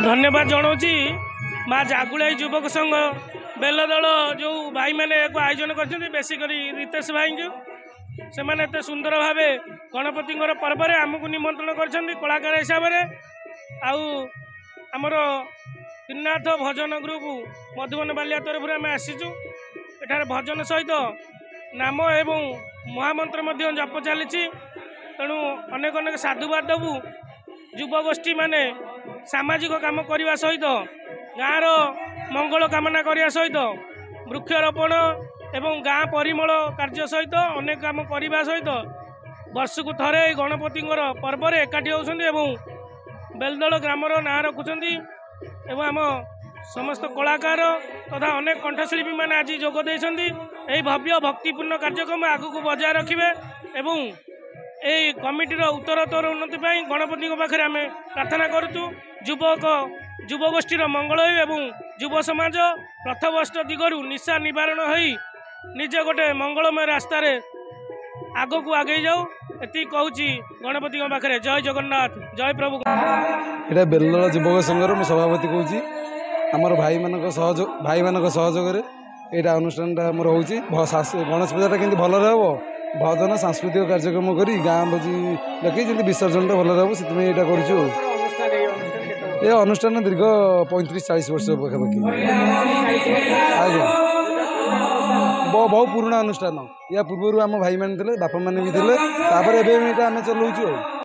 धन्यवाद जनाऊँगी माँ जागुलाई युवक संघ बेलदल जो भाई मैंने आयोजन कर बेसिक रितेश भाई से मैंने एत सुंदर भाव गणपति पर्व आमको निमंत्रण कर कलाकार हिसाब से आमर त्रिनाथ भजन ग्रुप मधुबन बालिया तरफ आम आसीचु एठार भजन सहित नाम एवं महामंत्र जप चली तेणु अनेक अनेक साधुवाद देवु युवगोष्ठी माने सामाजिक काम करने सहित गाँव मंगल कामना करने सहित वृक्षरोपण एवं गाँ परिमल कार्य सहित अनेक काम करने सहित वर्ष को थरे गणपति पर्व एकाठी होती बेलदल ग्रामर ना रखुंट एवं आम समस्त कलाकार तथा अनेक कंठशिल्पी मैंने आज जोगदे भव्य भक्तिपूर्ण कार्यक्रम आगू को बजाय रखिए एवं यही कमिटीर उत्तरोत्तर उन्नति गणपति पाखे आम प्रार्थना करुचु युवगोष्ठीर मंगल एवं युव समाज प्रथवर्ष दिगरू निशा निवारण हो निजे गोटे मंगलमय रास्तार आग को आगे जाऊ ये कहूँ गणपति पाखे जय जगन्नाथ जय प्रभु। ये बेलदल युवक संघर मु सभापति कहूँ आमर भाई मान सहयोग यहाँ अनुष्ठान मोर हो गणेश पूजा केमती भल भजन सांस्कृतिक कार्यक्रम कर गाँ बजी रखी जमी विसर्जन भल रहा से ये अनुष्ठान दीर्घ 35-40 वर्ष पाखापाखि आज्ञा बहुत पुराना अनुष्ठान या पूर्व आम भाई मैंने बापा मैंने भी थे आम चलाऊ।